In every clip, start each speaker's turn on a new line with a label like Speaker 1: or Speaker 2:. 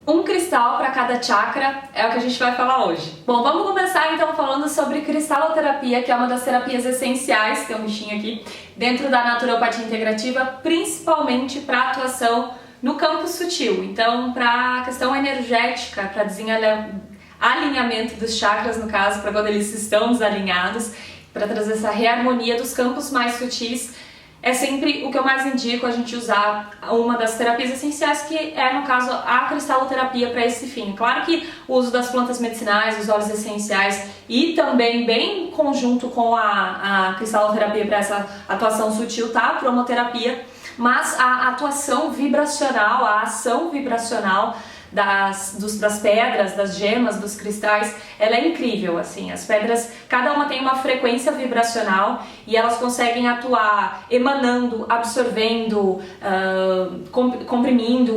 Speaker 1: Um cristal para cada chakra é o que a gente vai falar hoje. Bom, vamos começar então falando sobre cristaloterapia, que é uma das terapias essenciais, tem um bichinho aqui, dentro da naturopatia integrativa, principalmente para atuação no campo sutil. Então, para a questão energética, para alinhamento dos chakras, no caso, para quando eles estão desalinhados, para trazer essa reharmonia dos campos mais sutis, é sempre o que eu mais indico a gente usar uma das terapias essenciais, que é, no caso, a cristaloterapia para esse fim. Claro que o uso das plantas medicinais, os óleos essenciais e também bem em conjunto com a cristaloterapia para essa atuação sutil, tá? A cromoterapia, mas a atuação vibracional, a ação vibracional das pedras, das gemas, dos cristais, ela é incrível, assim. As pedras, cada uma tem uma frequência vibracional e elas conseguem atuar emanando, absorvendo, comprimindo,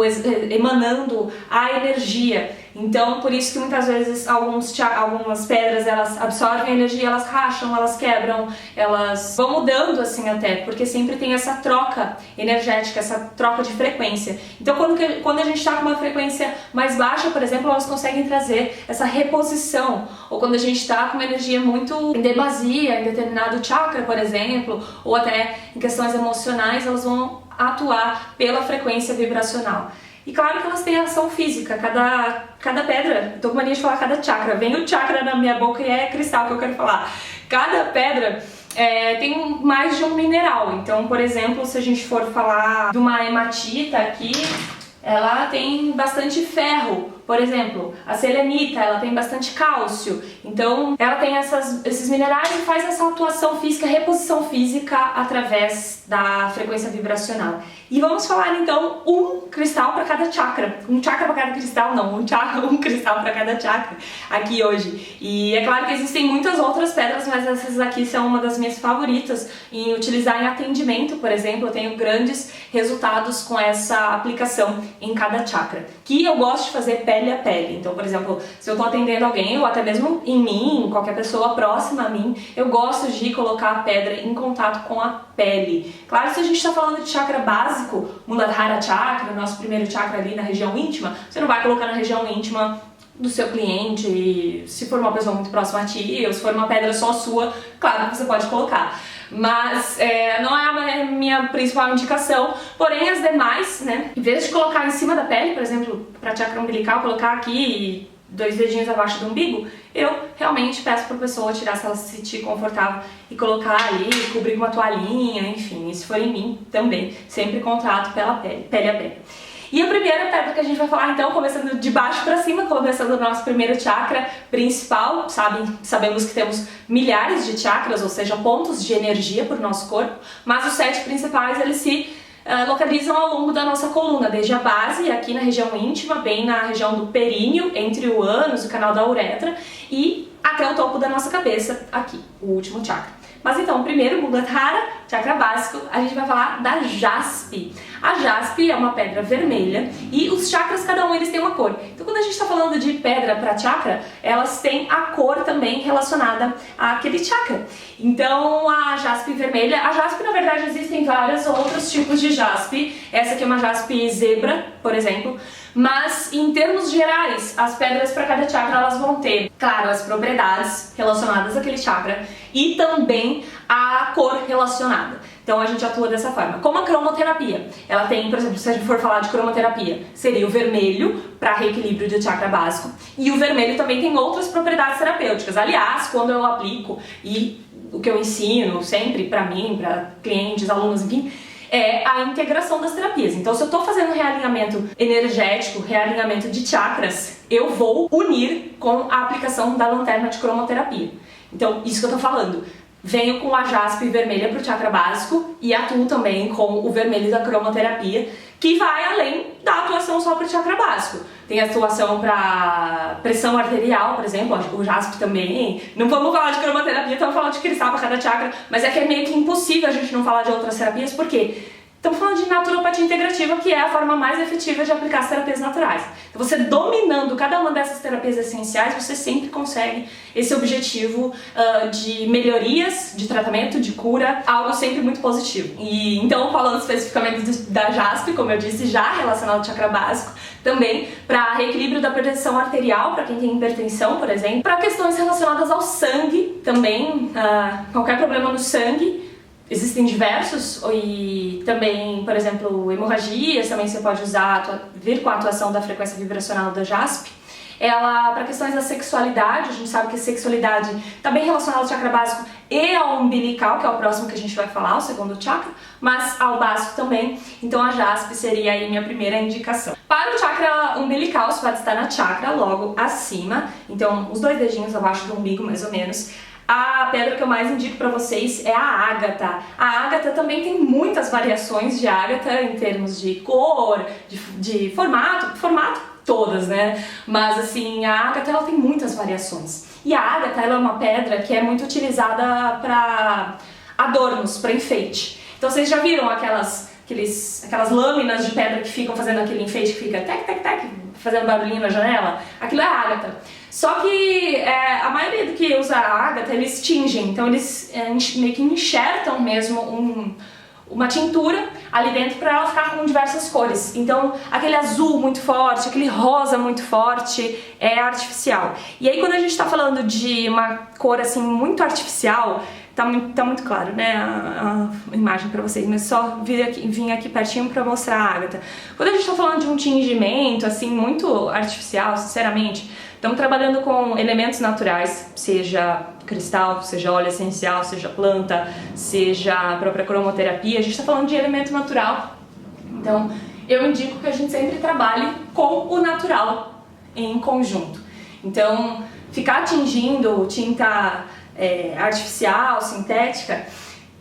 Speaker 1: emanando a energia. Então, por isso que muitas vezes algumas pedras, elas absorvem a energia, elas racham, elas quebram, elas vão mudando assim até, porque sempre tem essa troca energética, essa troca de frequência. Então, quando a gente está com uma frequência mais baixa, por exemplo, elas conseguem trazer essa reposição. Ou quando a gente está com uma energia muito em demasia, em determinado chakra, por exemplo, ou até em questões emocionais, elas vão atuar pela frequência vibracional. E claro que elas têm ação física, cada pedra, tô com mania de falar cada chakra, vem o chakra na minha boca e é cristal que eu quero falar. Cada pedra tem mais de um mineral, então, por exemplo, se a gente for falar de uma hematita aqui, ela tem bastante ferro, por exemplo. A selenita, ela tem bastante cálcio. Então, ela tem esses minerais e faz essa atuação física, reposição física através da frequência vibracional. E vamos falar então um cristal para cada chakra. Um chakra para cada cristal, não, um cristal para cada chakra aqui hoje. E é claro que existem muitas outras pedras, mas essas aqui são uma das minhas favoritas em utilizar em atendimento, por exemplo. Eu tenho grandes resultados com essa aplicação em cada chakra, que eu gosto de fazer pele a pele. Então, por exemplo, se eu estou atendendo alguém, ou até mesmo em mim, qualquer pessoa próxima a mim, eu gosto de colocar a pedra em contato com a pele. Claro, se a gente está falando de chakra básico, Muladhara Chakra, nosso primeiro chakra ali na região íntima, você não vai colocar na região íntima do seu cliente, se for uma pessoa muito próxima a ti, ou se for uma pedra só sua, claro que você pode colocar. Mas não é a minha principal indicação, porém as demais, né, em vez de colocar em cima da pele, por exemplo, para chakra umbilical, colocar aqui 2 dedinhos abaixo do umbigo, eu realmente peço para a pessoa tirar, se ela se sentir confortável, e colocar ali, cobrir com uma toalhinha, enfim, e se for em mim também, sempre contato pela pele, pele a pele. E a primeira pedra que a gente vai falar então, começando de baixo para cima, começando do nosso primeiro chakra principal, sabemos que temos milhares de chakras, ou seja, pontos de energia para o nosso corpo, mas os 7 principais, eles se localizam ao longo da nossa coluna, desde a base, aqui na região íntima, bem na região do períneo, entre o ânus, o canal da uretra, e até o topo da nossa cabeça, aqui, o último chakra. Mas então, primeiro, Muladhara, chakra básico, a gente vai falar da jaspe. A jaspe é uma pedra vermelha e os chakras, cada um, eles têm uma cor. Então, quando a gente está falando de pedra para chakra, elas têm a cor também relacionada àquele chakra. Então, a jaspe vermelha, a jaspe, na verdade, existem vários outros tipos de jaspe. Essa aqui é uma jaspe zebra, por exemplo. Mas, em termos gerais, as pedras para cada chakra, elas vão ter, claro, as propriedades relacionadas àquele chakra e também a cor relacionada. Então a gente atua dessa forma. Como a cromoterapia, ela tem, por exemplo, se a gente for falar de cromoterapia, seria o vermelho para reequilíbrio do chakra básico, e o vermelho também tem outras propriedades terapêuticas. Aliás, quando eu aplico, e o que eu ensino sempre para mim, para clientes, alunos, enfim, é a integração das terapias. Então, se eu estou fazendo realinhamento energético, realinhamento de chakras, eu vou unir com a aplicação da lanterna de cromoterapia. Então, isso que eu estou falando. Venho com a jaspe vermelha para o chakra básico e atuo também com o vermelho da cromoterapia, que vai além da atuação só para o chakra básico. Tem atuação para pressão arterial, por exemplo, o jaspe também. Não vamos falar de cromoterapia, estamos falando de cristal para cada chakra, mas é que é meio que impossível a gente não falar de outras terapias, por quê? Estamos falando de naturopatia integrativa, que é a forma mais efetiva de aplicar as terapias naturais. Então, você dominando cada uma dessas terapias essenciais, você sempre consegue esse objetivo de melhorias, de tratamento, de cura, algo sempre muito positivo. E então, falando especificamente da jaspe, como eu disse, já relacionado ao chakra básico, também para reequilíbrio equilíbrio da pressão arterial, para quem tem hipertensão, por exemplo, para questões relacionadas ao sangue também, qualquer problema no sangue, existem diversos, e também, por exemplo, hemorragias, também você pode usar, vir com a atuação da frequência vibracional da JASP. Ela, para questões da sexualidade, a gente sabe que a sexualidade está bem relacionada ao chakra básico e ao umbilical, que é o próximo que a gente vai falar, o segundo chakra, mas ao básico também. Então a JASP seria aí minha primeira indicação. Para o chakra umbilical, você pode estar na chakra logo acima, então os 2 dedinhos abaixo do umbigo, mais ou menos. A pedra que eu mais indico para vocês é a ágata. A ágata também tem muitas variações de ágata em termos de cor, de formato todas, né? Mas assim, a ágata ela tem muitas variações. E a ágata ela é uma pedra que é muito utilizada para adornos, para enfeite. Então vocês já viram aquelas lâminas de pedra que ficam fazendo aquele enfeite que fica tec, tec, tec, fazendo barulhinho na janela? Aquilo é ágata. Só que a maioria do que usa a ágata, eles tingem, então eles meio que enxertam mesmo uma tintura ali dentro para ela ficar com diversas cores. Então aquele azul muito forte, aquele rosa muito forte é artificial. E aí quando a gente está falando de uma cor assim muito artificial, tá muito claro, né, a imagem para vocês, mas só vim aqui pertinho para mostrar a ágata. Quando a gente está falando de um tingimento assim muito artificial, sinceramente, estamos trabalhando com elementos naturais, seja cristal, seja óleo essencial, seja planta, seja a própria cromoterapia, a gente está falando de elemento natural. Então, eu indico que a gente sempre trabalhe com o natural em conjunto. Então, ficar tingindo tinta artificial, sintética,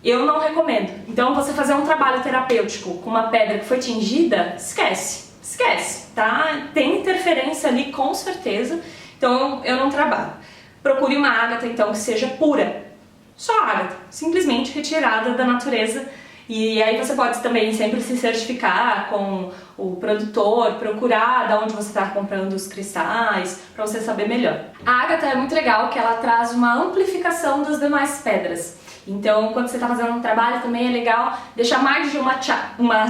Speaker 1: eu não recomendo. Então, você fazer um trabalho terapêutico com uma pedra que foi tingida, esquece, tá? Tem interferência ali com certeza, então eu não trabalho. Procure uma ágata então que seja pura, só ágata, simplesmente retirada da natureza. E aí você pode também sempre se certificar com o produtor, procurar de onde você está comprando os cristais, para você saber melhor. A ágata é muito legal que ela traz uma amplificação das demais pedras. Então, quando você está fazendo um trabalho, também é legal deixar mais de uma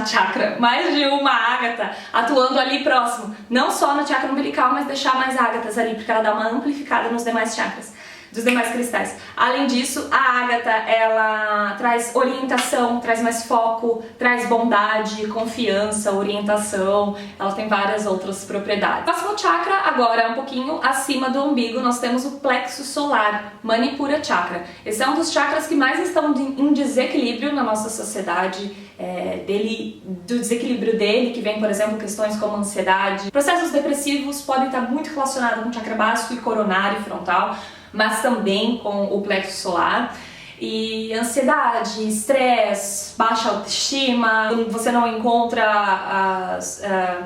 Speaker 1: chakra, mais de uma ágata atuando ali próximo. Não só no chakra umbilical, mas deixar mais ágatas ali, porque ela dá uma amplificada nos demais chakras, dos demais cristais. Além disso, a ágata, ela traz orientação, traz mais foco, traz bondade, confiança, orientação, ela tem várias outras propriedades. Próximo chakra, agora um pouquinho acima do umbigo, nós temos o plexo solar, Manipura Chakra. Esse é um dos chakras que mais estão em desequilíbrio na nossa sociedade, do desequilíbrio dele, que vem, por exemplo, questões como ansiedade. Processos depressivos podem estar muito relacionados com o chakra básico e coronário frontal, mas também com o plexo solar. E ansiedade, estresse, baixa autoestima, você não encontra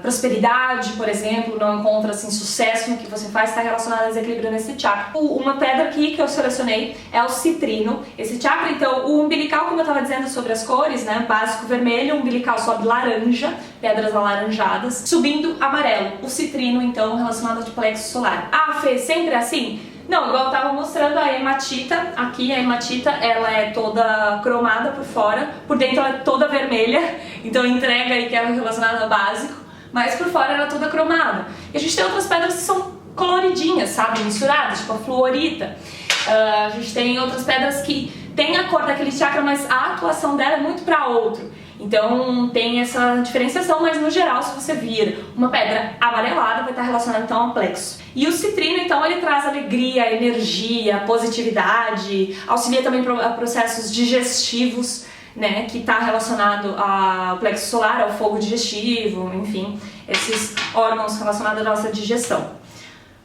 Speaker 1: prosperidade, por exemplo, não encontra assim, sucesso no que você faz, está relacionado a desequilíbrio nesse chakra. Uma pedra aqui que eu selecionei é o citrino. Esse chakra, então, o umbilical, como eu estava dizendo sobre as cores, né, básico vermelho, o umbilical sobe laranja, pedras alaranjadas, subindo amarelo. O citrino, então, relacionado ao plexo solar. Ah, Fê, sempre assim? Não, igual eu tava mostrando a hematita, aqui a hematita ela é toda cromada por fora, por dentro ela é toda vermelha, então entrega aí que é relacionada ao básico, mas por fora ela é toda cromada. E a gente tem outras pedras que são coloridinhas, sabe, misturadas, tipo a fluorita. A gente tem outras pedras que tem a cor daquele chakra, mas a atuação dela é muito para outro. Então tem essa diferenciação, mas no geral, se você vir uma pedra amarelada, vai estar relacionada então ao plexo. E o citrino, então, ele traz alegria, energia, positividade, auxilia também a processos digestivos, né, que está relacionado ao plexo solar, ao fogo digestivo, enfim, esses órgãos relacionados à nossa digestão.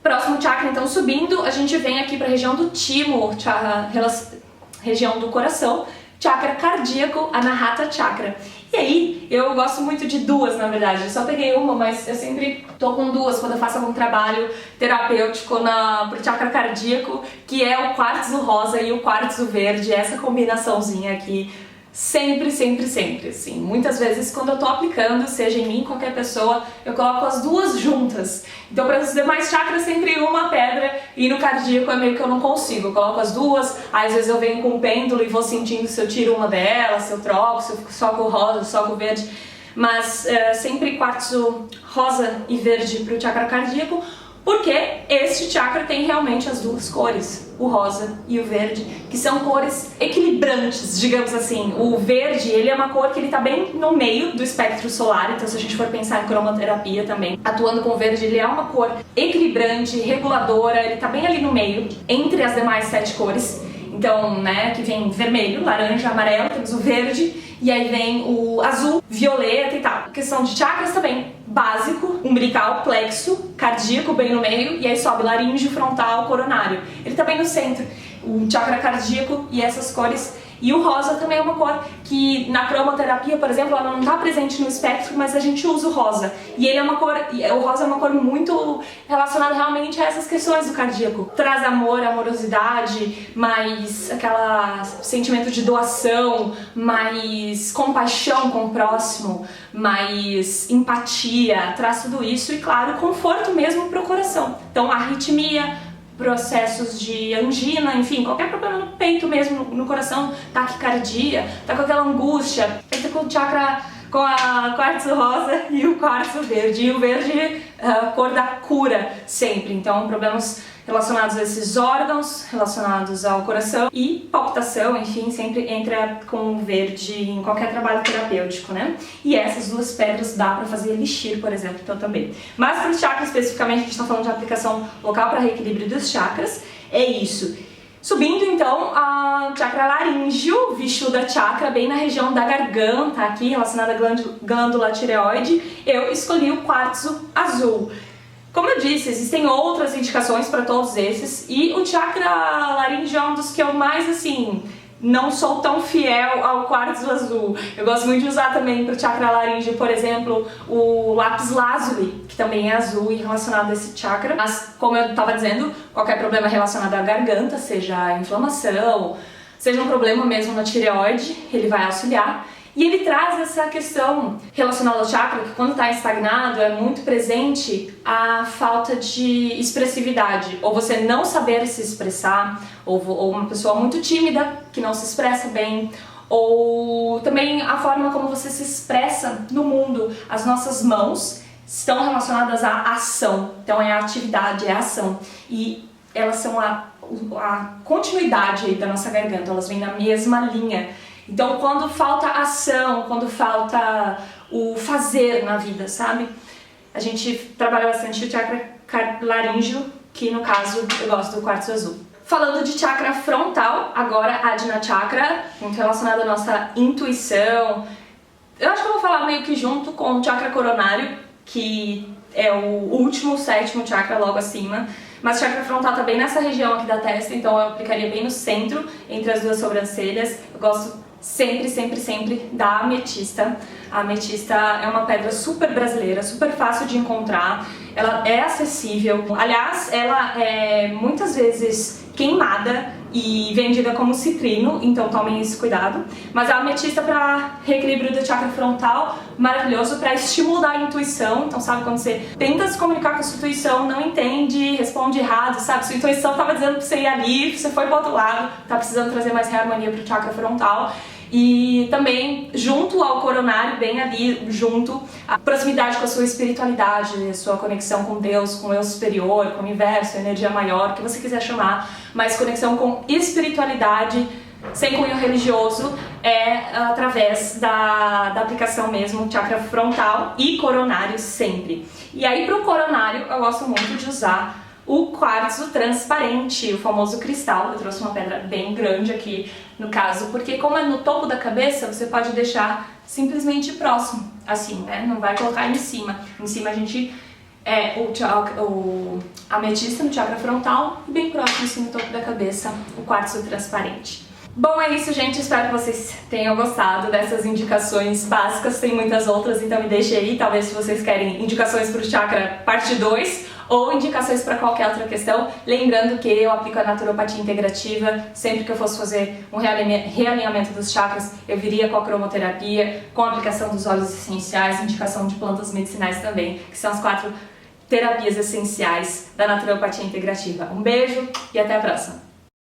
Speaker 1: Próximo chakra, então, subindo, a gente vem aqui para a região do timo, região do coração, chakra cardíaco, Anahata Chakra. E aí, eu gosto muito de duas, na verdade. Eu só peguei uma, mas eu sempre tô com duas quando eu faço algum trabalho terapêutico pro chakra cardíaco, que é o quartzo rosa e o quartzo verde, essa combinaçãozinha aqui. Sempre, sempre, sempre, assim. Muitas vezes quando eu tô aplicando, seja em mim, qualquer pessoa, eu coloco as duas juntas. Então para os demais chakras sempre uma pedra e no cardíaco é meio que eu não consigo. Eu coloco as duas, aí às vezes eu venho com um pêndulo e vou sentindo se eu tiro uma delas, se eu troco, se eu só com o rosa, só com o verde. mas sempre quartzo rosa e verde para o chakra cardíaco, porque este chakra tem realmente as duas cores, o rosa e o verde, que são cores equilibrantes, digamos assim. O verde, ele é uma cor que ele tá bem no meio do espectro solar, então se a gente for pensar em cromoterapia também, atuando com o verde, ele é uma cor equilibrante, reguladora, ele tá bem ali no meio, entre as demais 7 cores. Então, né, que vem vermelho, laranja, amarelo, temos o verde, e aí vem o azul, violeta e tal. A questão de chakras também, básico, umbilical, plexo, cardíaco bem no meio, e aí sobe laríngeo, frontal, coronário. Ele tá bem no centro, o chakra cardíaco e essas cores. E o rosa também é uma cor que na cromoterapia, por exemplo, ela não está presente no espectro, mas a gente usa o rosa. E ele é uma cor, o rosa é uma cor muito relacionada realmente a essas questões do cardíaco. Traz amor, amorosidade, mais aquele sentimento de doação, mais compaixão com o próximo, mais empatia, traz tudo isso e, claro, conforto mesmo para o coração. Então, arritmia, processos de angina, enfim, qualquer problema no peito mesmo, no coração, taquicardia, tá com aquela angústia, entra com o chakra, com a quartzo rosa e o quartzo verde. E o verde, cor da cura, sempre. Então, problemas relacionados a esses órgãos, relacionados ao coração e palpitação, enfim, sempre entra com o verde em qualquer trabalho terapêutico, né? E essas duas pedras dá para fazer elixir, por exemplo, então também. Mas para os chakras especificamente, a gente está falando de aplicação local para reequilíbrio dos chakras, é isso. Subindo então a chakra laríngeo, Vishuddha chakra, bem na região da garganta, aqui relacionada à glândula tireoide, eu escolhi o quartzo azul. Como eu disse, existem outras indicações para todos esses, e o chakra laríngeo é um dos que eu mais, assim, não sou tão fiel ao quartzo azul. Eu gosto muito de usar também para o chakra laríngeo, por exemplo, o lápis lazuli, que também é azul e relacionado a esse chakra. Mas, como eu estava dizendo, qualquer problema relacionado à garganta, seja inflamação, seja um problema mesmo na tireoide, ele vai auxiliar. E ele traz essa questão relacionada ao chakra, que quando está estagnado é muito presente a falta de expressividade, ou você não saber se expressar, ou uma pessoa muito tímida, que não se expressa bem, ou também a forma como você se expressa no mundo. As nossas mãos estão relacionadas à ação, então é a atividade, é a ação, e elas são a continuidade aí da nossa garganta, elas vêm na mesma linha. Então, quando falta ação, quando falta o fazer na vida, sabe? A gente trabalha bastante o chakra laríngeo, que no caso eu gosto do quartzo azul. Falando de chakra frontal, agora Ajna chakra, muito relacionado à nossa intuição. Eu acho que eu vou falar meio que junto com o chakra coronário, que é o último, o 7º chakra logo acima. Mas o chakra frontal tá bem nessa região aqui da testa, então eu aplicaria bem no centro, entre as duas sobrancelhas. Eu gosto sempre da ametista. A ametista é uma pedra super brasileira, super fácil de encontrar, ela é acessível. Aliás, ela é muitas vezes queimada e vendida como citrino, então tomem esse cuidado. Mas a ametista para reequilíbrio do chakra frontal, maravilhoso para estimular a intuição. Então sabe quando você tenta se comunicar com a sua intuição, não entende, responde errado, sabe? Sua intuição estava dizendo para você ir ali, você foi para o outro lado, tá precisando trazer mais reharmonia para o chakra frontal. E também, junto ao coronário, bem ali, junto, a proximidade com a sua espiritualidade, a sua conexão com Deus, com o eu superior, com o universo, a energia maior, o que você quiser chamar, mas conexão com espiritualidade, sem cunho religioso, é através da aplicação mesmo, chakra frontal e coronário sempre. E aí, pro coronário, eu gosto muito de usar o quartzo transparente, o famoso cristal. Eu trouxe uma pedra bem grande aqui no caso, porque como é no topo da cabeça, você pode deixar simplesmente próximo, assim, né? Não vai colocar em cima. Em cima a gente o ametista no chakra frontal e bem próximo, assim, no topo da cabeça, o quartzo transparente. Bom, é isso, gente. Espero que vocês tenham gostado dessas indicações básicas. Tem muitas outras, então me deixem aí. Talvez se vocês querem indicações para o chakra parte 2 ou indicações para qualquer outra questão. Lembrando que eu aplico a naturopatia integrativa. Sempre que eu fosse fazer um realinhamento dos chakras, eu viria com a cromoterapia, com a aplicação dos óleos essenciais, indicação de plantas medicinais também, que são as 4 terapias essenciais da naturopatia integrativa. Um beijo e até a próxima!